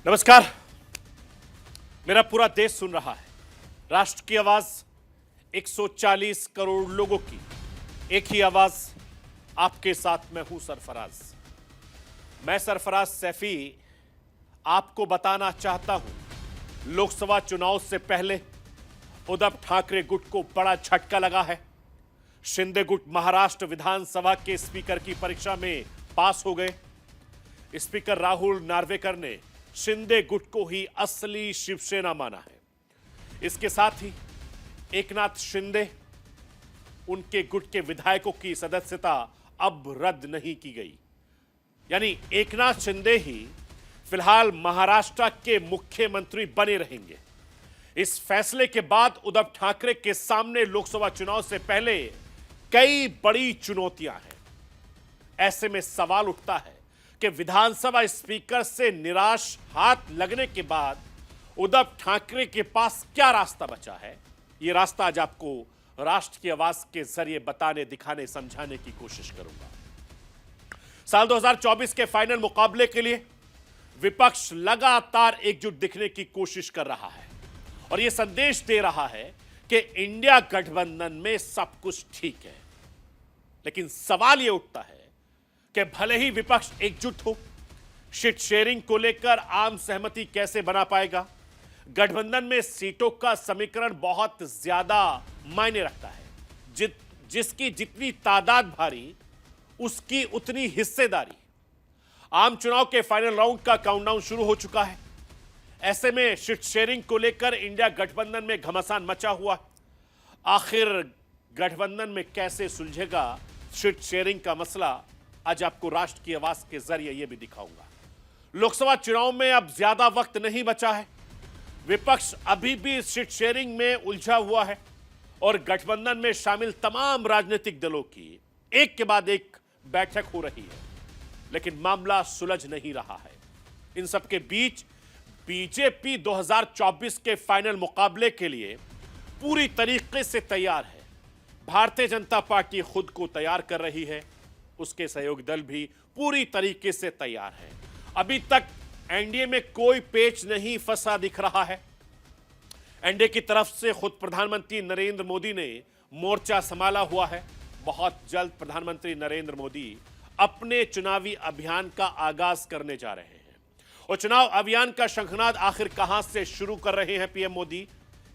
नमस्कार। मेरा पूरा देश सुन रहा है। राष्ट्र की आवाज 140 करोड़ लोगों की एक ही आवाज। आपके साथ मैं हूं सरफराज। मैं सरफराज सैफी आपको बताना चाहता हूं, लोकसभा चुनाव से पहले उद्धव ठाकरे गुट को बड़ा झटका लगा है। शिंदे गुट महाराष्ट्र विधानसभा के स्पीकर की परीक्षा में पास हो गए। स्पीकर राहुल नार्वेकर ने शिंदे गुट को ही असली शिवसेना माना है। इसके साथ ही एकनाथ शिंदे, उनके गुट के विधायकों की सदस्यता अब रद्द नहीं की गई। यानी एकनाथ शिंदे ही फिलहाल महाराष्ट्र के मुख्यमंत्री बने रहेंगे। इस फैसले के बाद उद्धव ठाकरे के सामने लोकसभा चुनाव से पहले कई बड़ी चुनौतियां हैं। ऐसे में सवाल उठता है कि विधानसभा स्पीकर से निराश हाथ लगने के बाद उद्धव ठाकरे के पास क्या रास्ता बचा है। यह रास्ता आज आपको राष्ट्र की आवाज के जरिए बताने, दिखाने, समझाने की कोशिश करूंगा। साल 2024 के फाइनल मुकाबले के लिए विपक्ष लगातार एकजुट दिखने की कोशिश कर रहा है और यह संदेश दे रहा है कि इंडिया गठबंधन में सब कुछ ठीक है। लेकिन सवाल यह उठता है कि भले ही विपक्ष एकजुट हो, सीट शेयरिंग को लेकर आम सहमति कैसे बना पाएगा। गठबंधन में सीटों का समीकरण बहुत ज्यादा मायने रखता है। जिसकी जितनी तादाद भारी, उसकी उतनी हिस्सेदारी। आम चुनाव के फाइनल राउंड का काउंटडाउन शुरू हो चुका है। ऐसे में सीट शेयरिंग को लेकर इंडिया गठबंधन में घमासान मचा हुआ। आखिर गठबंधन में कैसे सुलझेगा सीट शेयरिंग का मसला, आज आपको राष्ट्र की आवाज के जरिए यह भी दिखाऊंगा। लोकसभा चुनाव में अब ज्यादा वक्त नहीं बचा है। विपक्ष अभी भी सीट शेयरिंग में उलझा हुआ है और गठबंधन में शामिल तमाम राजनीतिक दलों की एक के बाद एक बैठक हो रही है, लेकिन मामला सुलझ नहीं रहा है। इन सबके बीच बीजेपी 2024 के फाइनल मुकाबले के लिए पूरी तरीके से तैयार है। भारतीय जनता पार्टी खुद को तैयार कर रही है, उसके सहयोगी दल भी पूरी तरीके से तैयार है। अभी तक एनडीए में कोई पेच नहीं फंसा दिख रहा है। एनडीए की तरफ से खुद प्रधानमंत्री नरेंद्र मोदी ने मोर्चा संभाला हुआ है। बहुत जल्द प्रधानमंत्री नरेंद्र मोदी अपने चुनावी अभियान का आगाज करने जा रहे हैं और चुनाव अभियान का शंखनाद आखिर कहां से शुरू कर रहे हैं पीएम मोदी,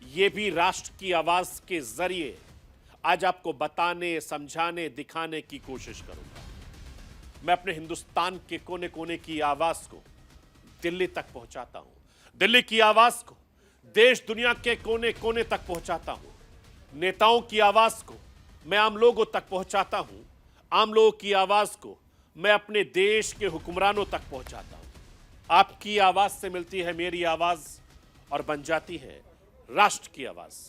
यह भी राष्ट्र की आवाज के जरिए आज आपको बताने, समझाने, दिखाने की कोशिश करूंगा। मैं अपने हिंदुस्तान के कोने कोने की आवाज को दिल्ली तक पहुंचाता हूं। दिल्ली की आवाज को देश दुनिया के कोने कोने तक पहुंचाता हूं। नेताओं की आवाज को मैं आम लोगों तक पहुंचाता हूं। आम लोगों की आवाज को मैं अपने देश के हुक्मरानों तक पहुंचाता हूं। आपकी आवाज से मिलती है मेरी आवाज और बन जाती है राष्ट्र की आवाज।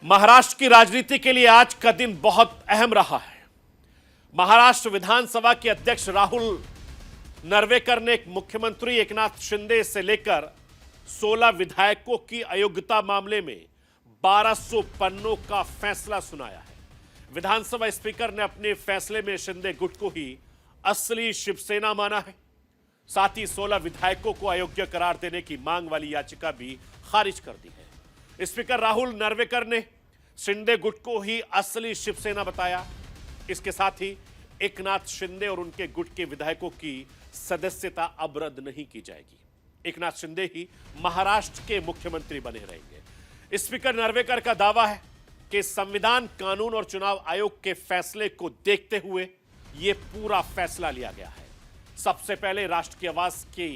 महाराष्ट्र की राजनीति के लिए आज का दिन बहुत अहम रहा है। महाराष्ट्र विधानसभा के अध्यक्ष राहुल नार्वेकर ने मुख्यमंत्री एकनाथ शिंदे से लेकर 16 विधायकों की अयोग्यता मामले में 1200 पन्नों का फैसला सुनाया है। विधानसभा स्पीकर ने अपने फैसले में शिंदे गुट को ही असली शिवसेना माना है। साथ ही 16 विधायकों को अयोग्य करार देने की मांग वाली याचिका भी खारिज कर दी है। स्पीकर राहुल नार्वेकर ने शिंदे गुट को ही असली शिवसेना बताया। इसके साथ ही एकनाथ शिंदे और उनके गुट के विधायकों की सदस्यता अब रद्द नहीं की जाएगी। एकनाथ शिंदे ही महाराष्ट्र के मुख्यमंत्री बने रहेंगे। स्पीकर नार्वेकर का दावा है कि संविधान, कानून और चुनाव आयोग के फैसले को देखते हुए यह पूरा फैसला लिया गया है। सबसे पहले राष्ट्र की आवाज के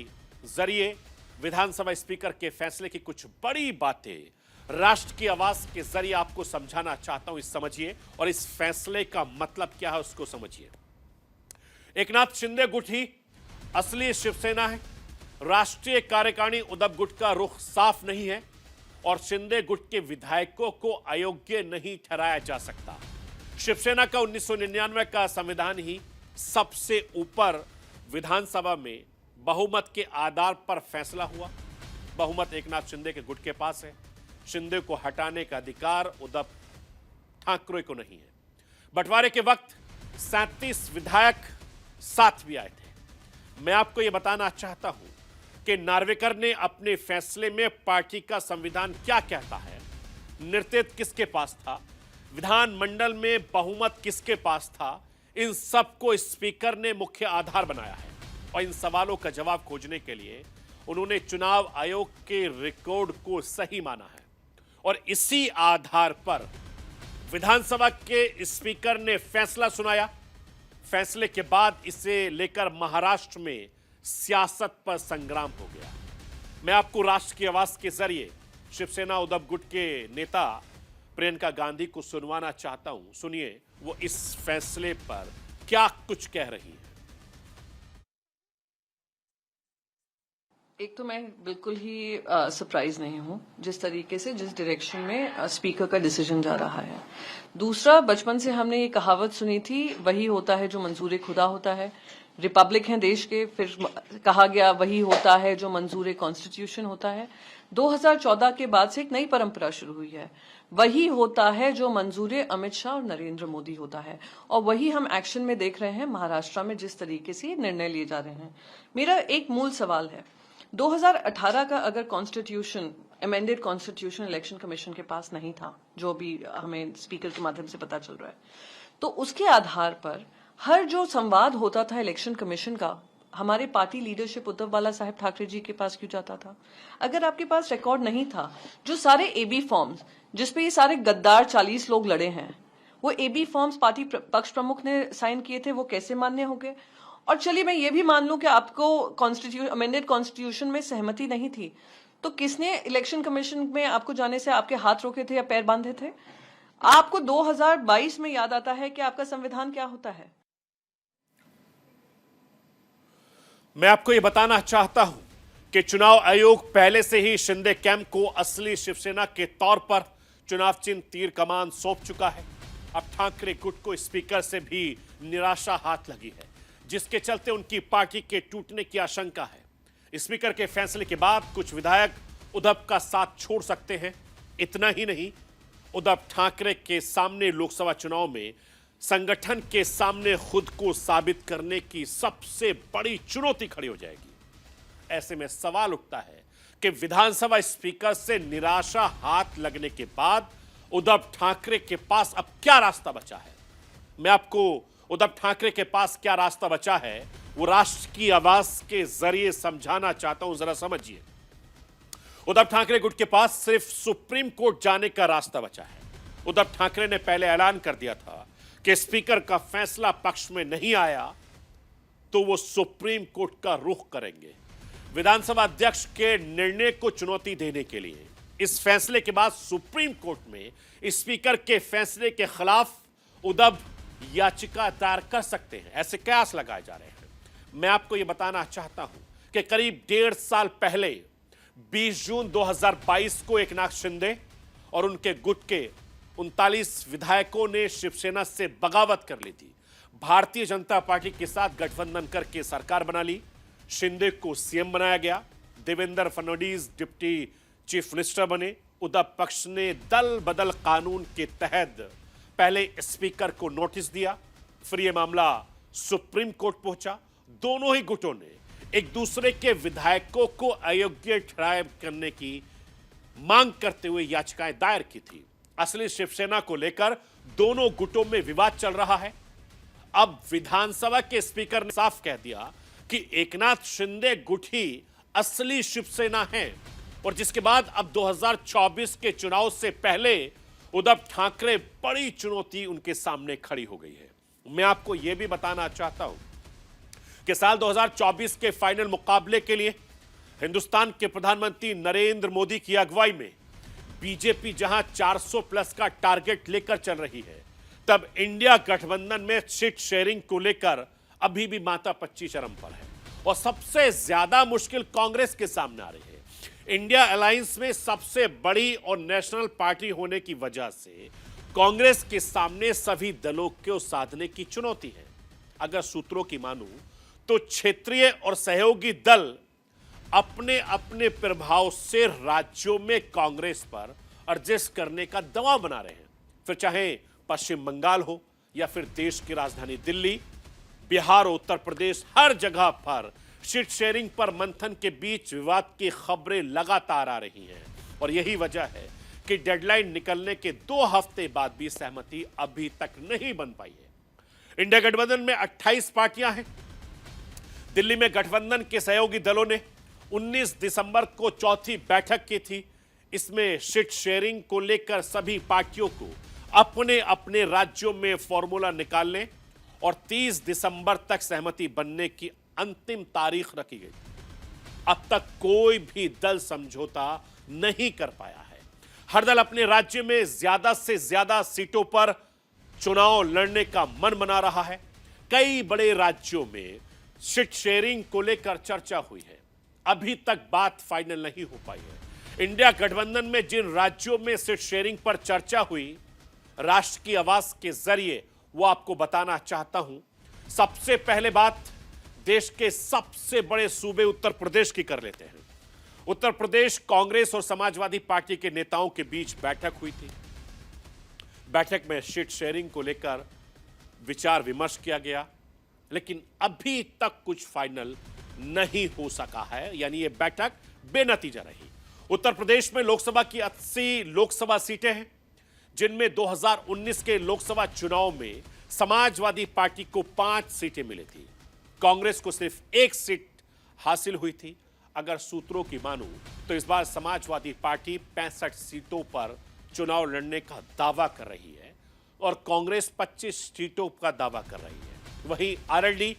जरिए विधानसभा स्पीकर के फैसले की कुछ बड़ी बातें राष्ट्र की आवाज के जरिए आपको समझाना चाहता हूं। इस समझिए और इस फैसले का मतलब क्या है उसको समझिए। एकनाथ शिंदे गुट ही असली शिवसेना है। राष्ट्रीय कार्यकारिणी उद्धव गुट का रुख साफ नहीं है और शिंदे गुट के विधायकों को अयोग्य नहीं ठहराया जा सकता। शिवसेना का 1999 का संविधान ही सबसे ऊपर विधानसभा में बहुमत के आधार पर फैसला हुआ। बहुमत एकनाथ शिंदे के गुट के पास है। शिंदे को हटाने का अधिकार उद्धव ठाकरे को नहीं है। बंटवारे के वक्त 37 विधायक साथ भी आए थे। मैं आपको यह बताना चाहता हूं कि नार्वेकर ने अपने फैसले में पार्टी का संविधान क्या कहता है, नेतृत्व किसके पास था, विधानमंडल में बहुमत किसके पास था, इन सबको स्पीकर ने मुख्य आधार बनाया है। और इन सवालों का जवाब खोजने के लिए उन्होंने चुनाव आयोग के रिकॉर्ड को सही माना है और इसी आधार पर विधानसभा के स्पीकर ने फैसला सुनाया। फैसले के बाद इसे लेकर महाराष्ट्र में सियासत पर संग्राम हो गया। मैं आपको राष्ट्र की आवाज के जरिए शिवसेना उद्धव गुट के नेता प्रियंका गांधी को सुनवाना चाहता हूं। सुनिए वो इस फैसले पर क्या कुछ कह रही है। एक तो मैं बिल्कुल ही सरप्राइज नहीं हूं जिस तरीके से जिस डायरेक्शन में स्पीकर का डिसीजन जा रहा है। दूसरा, बचपन से हमने ये कहावत सुनी थी, वही होता है जो मंजूर खुदा होता है। रिपब्लिक है देश के, फिर कहा गया वही होता है जो मंजूर कॉन्स्टिट्यूशन होता है। 2014 के बाद से एक नई परंपरा शुरू हुई है, वही होता है जो मंजूर अमित शाह और नरेंद्र मोदी होता है। और वही हम एक्शन में देख रहे हैं महाराष्ट्र में, जिस तरीके से निर्णय लिए जा रहे हैं। मेरा एक मूल सवाल है, 2018 का अगर constitution, amended constitution election commission के पास नहीं था, जो भी हमें स्पीकर के माध्यम से पता चल रहा है, तो उसके आधार पर हर जो संवाद होता था इलेक्शन कमीशन का, हमारे पार्टी लीडरशिप उद्धव बाला साहेब ठाकरे जी के पास क्यों जाता था? अगर आपके पास रिकॉर्ड नहीं था, जो सारे एबी फॉर्म्स जिसपे ये सारे गद्दार 40 लोग लड़े हैं, वो एबी फॉर्म्स पार्टी पक्ष प्रमुख ने साइन किए थे, वो कैसे मान्य हो गए? और चलिए मैं ये भी मान लूं कि आपको अमेंडेड कॉन्स्टिट्यूशन में सहमति नहीं थी, तो किसने इलेक्शन कमीशन में आपको जाने से आपके हाथ रोके थे या पैर बांधे थे? आपको 2022 में याद आता है कि आपका संविधान क्या होता है? मैं आपको यह बताना चाहता हूं कि चुनाव आयोग पहले से ही शिंदे कैंप को असली शिवसेना के तौर पर चुनाव चिन्ह तीर कमान सौंप चुका है। अब ठाकरे गुट को स्पीकर से भी निराशा हाथ लगी है, जिसके चलते उनकी पार्टी के टूटने की आशंका है। स्पीकर के फैसले के बाद कुछ विधायक उद्धव का साथ छोड़ सकते हैं। इतना ही नहीं, उद्धव ठाकरे के सामने लोकसभा चुनाव में संगठन के सामने खुद को साबित करने की सबसे बड़ी चुनौती खड़ी हो जाएगी। ऐसे में सवाल उठता है कि विधानसभा स्पीकर से निराशा हाथ लगने के बाद उद्धव ठाकरे के पास अब क्या रास्ता बचा है? मैं आपको उद्धव ठाकरे के पास क्या रास्ता बचा है वो राष्ट्र की आवाज के जरिए समझाना चाहता हूं, जरा समझिए। उद्धव ठाकरे गुट के पास सिर्फ सुप्रीम कोर्ट जाने का रास्ता बचा है। उद्धव ठाकरे ने पहले ऐलान कर दिया था कि स्पीकर का फैसला पक्ष में नहीं आया तो वो सुप्रीम कोर्ट का रुख करेंगे। विधानसभा अध्यक्ष के निर्णय को चुनौती देने के लिए इस फैसले के बाद सुप्रीम कोर्ट में स्पीकर के फैसले के खिलाफ उद्धव याचिका दायर कर सकते हैं, ऐसे कयास लगाए जा रहे हैं। मैं आपको यह बताना चाहता हूं कि करीब 1.5 साल पहले 20 जून 2022 को एकनाथ शिंदे और उनके गुट के 39 विधायकों ने शिवसेना से बगावत कर ली थी। भारतीय जनता पार्टी के साथ गठबंधन करके सरकार बना ली। शिंदे को सीएम बनाया गया, Devendra Fadnavis deputy chief minister बने। उद्धव पक्ष ने दल बदल कानून के तहत पहले स्पीकर को नोटिस दिया, फिर यह मामला सुप्रीम कोर्ट पहुंचा। दोनों ही गुटों ने एक दूसरे के विधायकों को अयोग्य ठहराए करने की मांग करते हुए याचिकाएं दायर की थी। असली शिवसेना को लेकर दोनों गुटों में विवाद चल रहा है। अब विधानसभा के स्पीकर ने साफ कह दिया कि एकनाथ शिंदे गुट ही असली शिवसेना है, और जिसके बाद अब 2024 के चुनाव से पहले उद्धव ठाकरे बड़ी चुनौती उनके सामने खड़ी हो गई है। मैं आपको यह भी बताना चाहता हूं कि साल 2024 के फाइनल मुकाबले के लिए हिंदुस्तान के प्रधानमंत्री नरेंद्र मोदी की अगुवाई में बीजेपी जहां 400 प्लस का टारगेट लेकर चल रही है, तब इंडिया गठबंधन में सीट शेयरिंग को लेकर अभी भी माथापच्ची चरम पर है और सबसे ज्यादा मुश्किल कांग्रेस के सामने आ रही है। इंडिया अलायंस में सबसे बड़ी और नेशनल पार्टी होने की वजह से कांग्रेस के सामने सभी दलों को साधने की चुनौती है। अगर सूत्रों की मानूं तो क्षेत्रीय और सहयोगी दल अपने अपने प्रभाव से राज्यों में कांग्रेस पर एडजस्ट करने का दबाव बना रहे हैं। फिर चाहे पश्चिम बंगाल हो या फिर देश की राजधानी दिल्ली, बिहार और उत्तर प्रदेश, हर जगह पर सीट शेयरिंग पर मंथन के बीच विवाद की खबरें लगातार आ रही हैं। और यही वजह है कि डेडलाइन निकलने के 2 हफ्ते बाद भी सहमति अभी तक नहीं बन पाई है। इंडिया गठबंधन में 28 पार्टियां हैं। दिल्ली में गठबंधन के सहयोगी दलों ने 19 दिसंबर को चौथी बैठक की थी। इसमें सीट शेयरिंग को लेकर सभी पार्टियों को अपने अपने राज्यों में फॉर्मूला निकालने और 30 दिसंबर तक सहमति बनने की अंतिम तारीख रखी गई। अब तक कोई भी दल समझौता नहीं कर पाया है। हर दल अपने राज्य में ज्यादा से ज्यादा सीटों पर चुनाव लड़ने का मन बना रहा है। कई बड़े राज्यों में सीट शेयरिंग को लेकर चर्चा हुई है, अभी तक बात फाइनल नहीं हो पाई है। इंडिया गठबंधन में जिन राज्यों में सीट शेयरिंग पर चर्चा हुई, राष्ट्र की आवाज के जरिए वो आपको बताना चाहता हूं। सबसे पहले बात देश के सबसे बड़े सूबे उत्तर प्रदेश की कर लेते हैं। उत्तर प्रदेश कांग्रेस और समाजवादी पार्टी के नेताओं के बीच बैठक हुई थी। बैठक में सीट शेयरिंग को लेकर विचार विमर्श किया गया, लेकिन अभी तक कुछ फाइनल नहीं हो सका है, यानी यह बैठक बेनतीजा रही। उत्तर प्रदेश में लोकसभा की 80 लोकसभा सीटें हैं, जिनमें 2019 के लोकसभा चुनाव में समाजवादी पार्टी को 5 सीटें मिली थी, कांग्रेस को सिर्फ 1 सीट हासिल हुई थी। अगर सूत्रों की मानूं तो इस बार समाजवादी पार्टी 65 सीटों पर चुनाव लड़ने का दावा कर रही है और कांग्रेस 25 सीटों का दावा कर रही है। वहीं आरएलडी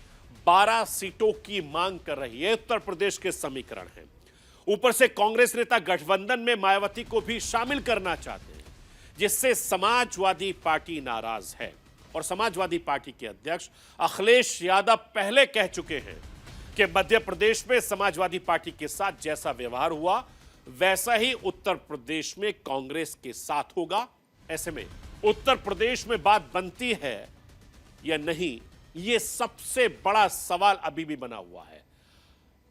12 सीटों की मांग कर रही है। उत्तर प्रदेश के समीकरण हैं। ऊपर से कांग्रेस नेता गठबंधन में मायावती को भी शामिल करना चाहते हैं, जिससे समाजवादी पार्टी नाराज है। और समाजवादी पार्टी के अध्यक्ष अखिलेश यादव पहले कह चुके हैं कि मध्य प्रदेश में समाजवादी पार्टी के साथ जैसा व्यवहार हुआ वैसा ही उत्तर प्रदेश में कांग्रेस के साथ होगा। ऐसे में उत्तर प्रदेश में बात बनती है या नहीं, यह सबसे बड़ा सवाल अभी भी बना हुआ है।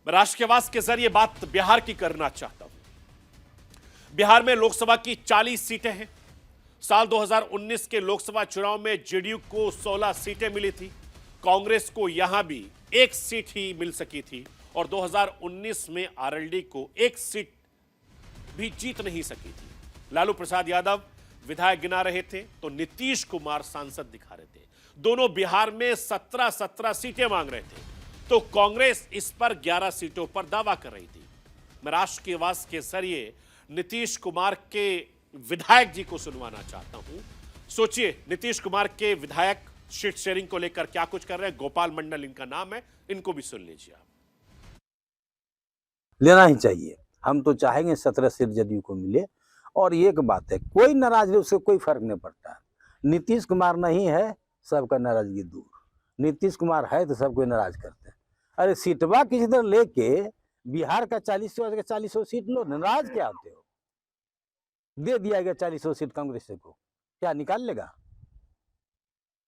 मैं राष्ट्र की आवाज के जरिए बात बिहार की करना चाहता हूं। बिहार में लोकसभा की 40 सीटें हैं। साल 2019 के लोकसभा चुनाव में जेडीयू को 16 सीटें मिली थी, कांग्रेस को यहां भी 1 सीट ही मिल सकी थी और 2019 में आरएलडी को 1 सीट भी जीत नहीं सकी थी। लालू प्रसाद यादव विधायक गिना रहे थे तो नीतीश कुमार सांसद दिखा रहे थे। दोनों बिहार में 17-17 सीटें मांग रहे थे, तो कांग्रेस इस पर 11 सीटों पर दावा कर रही थी। मैं राष्ट्र की आवाज के जरिए नीतीश कुमार के विधायक जी को सुनवाना चाहता हूं। सोचिए, नीतीश कुमार के विधायक सीट शेयरिंग को लेकर क्या कुछ कर रहे हैं। गोपाल मंडल इनका नाम है, इनको भी सुन लीजिए आप। लेना ही चाहिए। हम तो चाहेंगे 17 सीट जदयू को मिले। और एक बात है, कोई नाराज नहीं, उससे कोई फर्क नहीं पड़ता। नीतीश कुमार नहीं है, सबका नाराजगी दूर। नीतीश कुमार है तो सब कोई नाराज करते हैं। अरे सीटवा किसी तरह लेके बिहार का 40 सीट लो, नाराज क्या होते हो? दे दिया गया 40 सीट कांग्रेस को, क्या निकाल लेगा?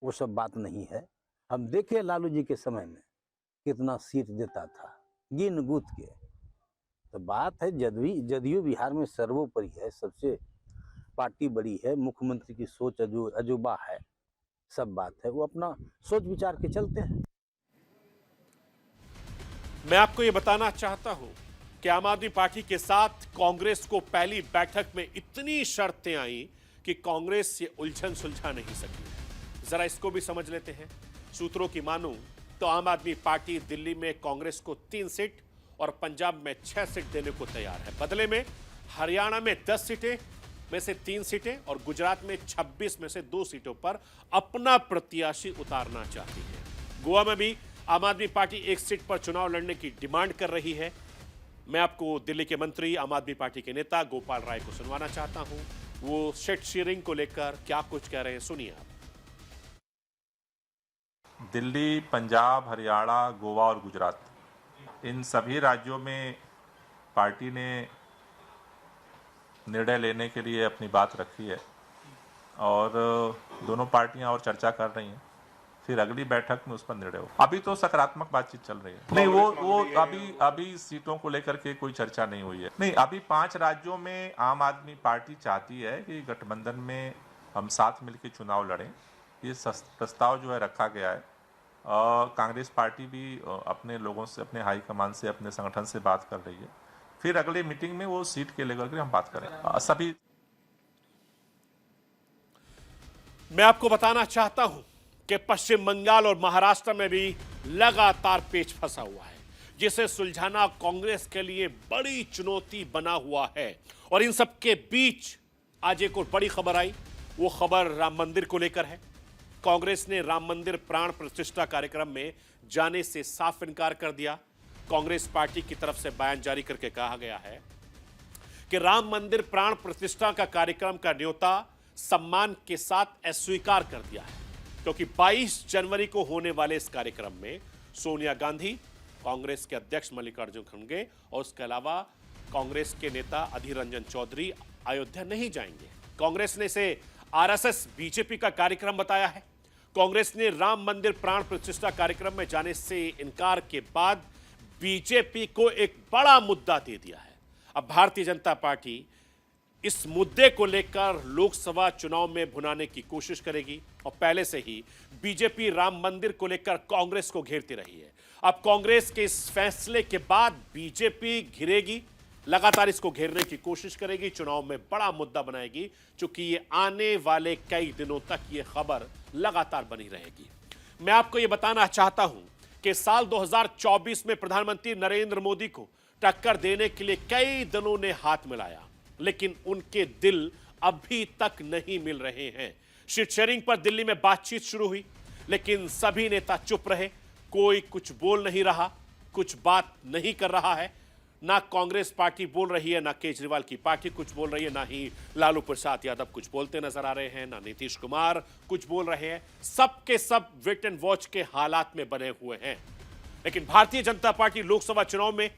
वो सब बात नहीं है। हम देखे लालू जी के समय में कितना सीट देता था, गिन गुथ के। तो बात है जदयू बिहार में सर्वोपरि है, सबसे पार्टी बड़ी है, मुख्यमंत्री की सोच अजूबा है, सब बात है। वो अपना सोच विचार के चलते हैं। मैं आपको यह बताना चाहता हूं कि आम आदमी पार्टी के साथ कांग्रेस को पहली बैठक में इतनी शर्तें आई कि कांग्रेस ये उलझन सुलझा नहीं सकी। जरा इसको भी समझ लेते हैं। सूत्रों की मानूं तो आम आदमी पार्टी दिल्ली में कांग्रेस को 3 सीट और पंजाब में 6 सीट देने को तैयार है। बदले में हरियाणा में 10 सीटें में से 3 सीटें और गुजरात में 26 में से 2 सीटों पर अपना प्रत्याशी उतारना चाहती है। गोवा में भी आम आदमी पार्टी 1 सीट पर चुनाव लड़ने की डिमांड कर रही है। मैं आपको दिल्ली के मंत्री, आम आदमी पार्टी के नेता गोपाल राय को सुनवाना चाहता हूं। वो सीट शेयरिंग को लेकर क्या कुछ कह रहे हैं, सुनिए आप। दिल्ली, पंजाब, हरियाणा, गोवा और गुजरात, इन सभी राज्यों में पार्टी ने निर्णय लेने के लिए अपनी बात रखी है और दोनों पार्टियां और चर्चा कर रही हैं। फिर अगली बैठक में उस पर निर्णय हो। अभी तो सकारात्मक बातचीत चल रही है। नहीं, वो अभी सीटों को लेकर के कोई चर्चा नहीं हुई है। नहीं, अभी 5 राज्यों में आम आदमी पार्टी चाहती है कि गठबंधन में हम साथ मिलकर चुनाव लड़ें। ये प्रस्ताव जो है रखा गया है। कांग्रेस पार्टी भी अपने लोगों से, अपने हाईकमान से, अपने संगठन से बात कर रही है। फिर अगले मीटिंग में वो सीट के लेकर के हम बात करें। सभी मैं आपको बताना चाहता हूं कि पश्चिम बंगाल और महाराष्ट्र में भी लगातार पेच फंसा हुआ है, जिसे सुलझाना कांग्रेस के लिए बड़ी चुनौती बना हुआ है। और इन सब के बीच आज एक और बड़ी खबर आई। वो खबर राम मंदिर को लेकर है। कांग्रेस ने राम मंदिर प्राण प्रतिष्ठा कार्यक्रम में जाने से साफ इनकार कर दिया। कांग्रेस पार्टी की तरफ से बयान जारी करके कहा गया है कि राम मंदिर प्राण प्रतिष्ठा का कार्यक्रम का न्योता सम्मान के साथ अस्वीकार कर दिया है, क्योंकि 22 जनवरी को होने वाले इस कार्यक्रम में सोनिया गांधी, कांग्रेस के अध्यक्ष मल्लिकार्जुन खड़गे और उसके अलावा कांग्रेस के नेता अधीर रंजन चौधरी अयोध्या नहीं जाएंगे। कांग्रेस ने इसे आरएसएस बीजेपी का कार्यक्रम बताया है। कांग्रेस ने राम मंदिर प्राण प्रतिष्ठा कार्यक्रम में जाने से इनकार के बाद बीजेपी को एक बड़ा मुद्दा दे दिया है। अब भारतीय जनता पार्टी इस मुद्दे को लेकर लोकसभा चुनाव में भुनाने की कोशिश करेगी और पहले से ही बीजेपी राम मंदिर को लेकर कांग्रेस को घेरती रही है। अब कांग्रेस के इस फैसले के बाद बीजेपी घिरेगी, लगातार इसको घेरने की कोशिश करेगी, चुनाव में बड़ा मुद्दा बनाएगी, क्योंकि ये आने वाले कई दिनों तक ये खबर लगातार बनी रहेगी। मैं आपको ये बताना चाहता हूं कि साल 2024 में प्रधानमंत्री नरेंद्र मोदी को टक्कर देने के लिए कई दलों ने हाथ मिलाया, लेकिन उनके दिल अभी तक नहीं मिल रहे हैं। सीट शेयरिंग पर दिल्ली में बातचीत शुरू हुई, लेकिन सभी नेता चुप रहे। कोई कुछ बोल नहीं रहा, कुछ बात नहीं कर रहा है। ना कांग्रेस पार्टी बोल रही है, ना केजरीवाल की पार्टी कुछ बोल रही है, ना ही लालू प्रसाद यादव कुछ बोलते नजर आ रहे हैं, ना नीतीश कुमार कुछ बोल रहे हैं। सबके सब वेट एंड वॉच के हालात में बने हुए हैं। लेकिन भारतीय जनता पार्टी लोकसभा चुनाव में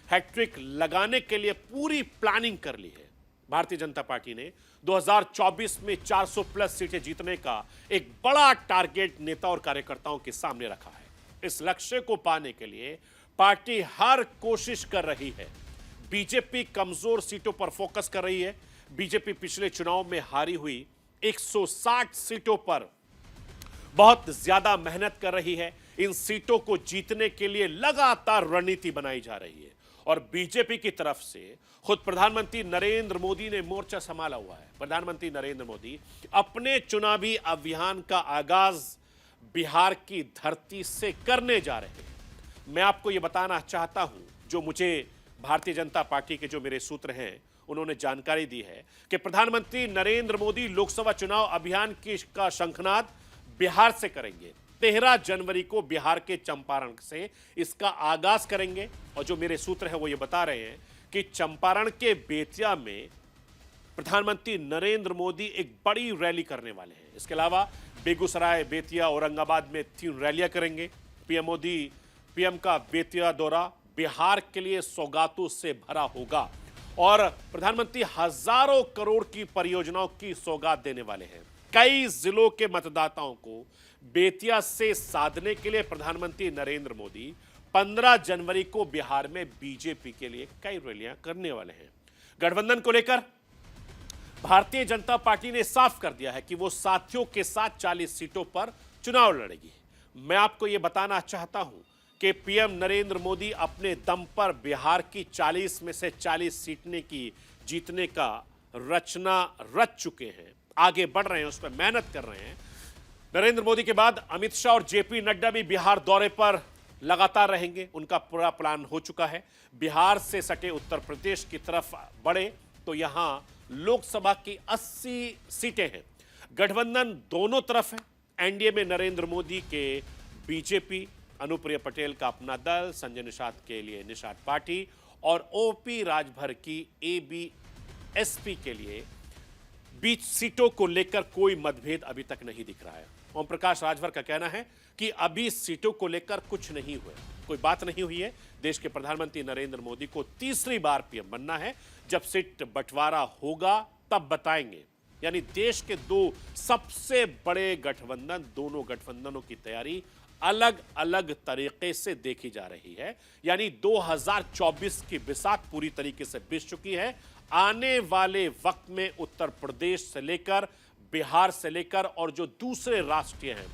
हैट्रिक लगाने के लिए पूरी प्लानिंग कर ली है। भारतीय जनता पार्टी ने 2024 में 400 प्लस सीटें जीतने का एक बड़ा टारगेट नेता और कार्यकर्ताओं के सामने रखा है। इस लक्ष्य को पाने के लिए पार्टी हर कोशिश कर रही है। बीजेपी कमजोर सीटों पर फोकस कर रही है। बीजेपी पिछले चुनाव में हारी हुई 160 सीटों पर बहुत ज्यादा मेहनत कर रही है। इन सीटों को जीतने के लिए लगातार रणनीति बनाई जा रही है और बीजेपी की तरफ से खुद प्रधानमंत्री नरेंद्र मोदी ने मोर्चा संभाला हुआ है। प्रधानमंत्री नरेंद्र मोदी अपने चुनावी अभियान का आगाज बिहार की धरती से करने जा रहे हैं। मैं आपको यह बताना चाहता हूं, जो मुझे भारतीय जनता पार्टी के जो मेरे सूत्र हैं उन्होंने जानकारी दी है कि प्रधानमंत्री नरेंद्र मोदी लोकसभा चुनाव अभियान का शंखनाद बिहार से करेंगे। 13 जनवरी को बिहार के चंपारण से इसका आगाज करेंगे और जो मेरे सूत्र हैं वो ये बता रहे हैं कि चंपारण के बेतिया में प्रधानमंत्री नरेंद्र मोदी एक बड़ी रैली करने वाले हैं। इसके अलावा बेगूसराय, बेतिया, औरंगाबाद में 3 रैलियां करेंगे। पीएम का बेतिया दौरा बिहार के लिए सौगातों से भरा होगा और प्रधानमंत्री हजारों करोड़ की परियोजनाओं की सौगात देने वाले हैं। कई जिलों के मतदाताओं को बेतिया से साधने के लिए प्रधानमंत्री नरेंद्र मोदी 15 जनवरी को बिहार में बीजेपी के लिए कई रैलियां करने वाले हैं। गठबंधन को लेकर भारतीय जनता पार्टी ने साफ कर दिया है कि वो साथियों के साथ 40 सीटों पर चुनाव लड़ेगी। मैं आपको यह बताना चाहता हूं कि पीएम नरेंद्र मोदी अपने दम पर बिहार की 40 में से 40 सीटें की जीतने का रचना रच चुके हैं, आगे बढ़ रहे हैं, उस पर मेहनत कर रहे हैं। नरेंद्र मोदी के बाद अमित शाह और जेपी नड्डा भी बिहार दौरे पर लगातार रहेंगे। उनका पूरा प्लान हो चुका है। बिहार से सटे उत्तर प्रदेश की तरफ बढ़े तो यहां लोकसभा की 80 सीटें हैं। गठबंधन दोनों तरफ है। एनडीए में नरेंद्र मोदी के बीजेपी, अनुप्रिया पटेल का अपना दल, संजय निषाद के लिए निषाद पार्टी और ओपी राजभर की एबीएसपी के लिए बीच सीटों को लेकर कोई मतभेद अभी तक नहीं दिख रहा है। ओम प्रकाश राजभर का कहना है कि अभी सीटों को लेकर कुछ नहीं हुआ, कोई बात नहीं हुई है। देश के प्रधानमंत्री नरेंद्र मोदी को तीसरी बार पीएम बनना है। जब सीट बंटवारा होगा तब बताएंगे। यानी देश के दो सबसे बड़े गठबंधन, दोनों गठबंधनों की तैयारी अलग अलग तरीके से देखी जा रही है। यानी 2024 की बिसात पूरी तरीके से बीत चुकी है। आने वाले वक्त में उत्तर प्रदेश से लेकर बिहार से लेकर और जो दूसरे राष्ट्रीय हैं,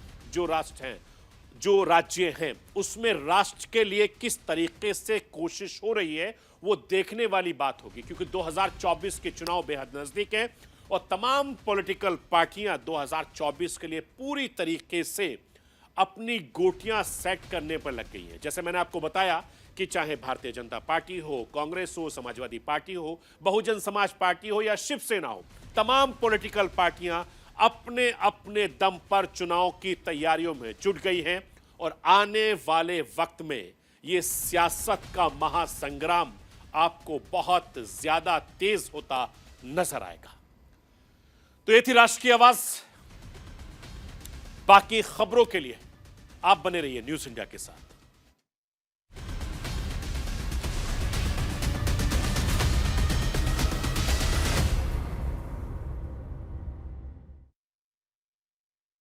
जो राज्य हैं, उसमें राष्ट्र के लिए किस तरीके से कोशिश हो रही है वो देखने वाली बात होगी, क्योंकि 2024 के चुनाव बेहद नजदीक हैं और तमाम पॉलिटिकल पार्टियां 2024 के लिए पूरी तरीके से अपनी गोटियां सेट करने पर लग गई हैं। जैसे मैंने आपको बताया कि चाहे भारतीय जनता पार्टी हो, कांग्रेस हो, समाजवादी पार्टी हो, बहुजन समाज पार्टी हो या शिवसेना हो, तमाम पॉलिटिकल पार्टियां अपने अपने दम पर चुनाव की तैयारियों में जुट गई हैं और आने वाले वक्त में ये सियासत का महासंग्राम आपको बहुत ज्यादा तेज होता नजर आएगा। तो ये थी राष्ट्र की आवाज। बाकी खबरों के लिए आप बने रहिए न्यूज़ इंडिया के साथ।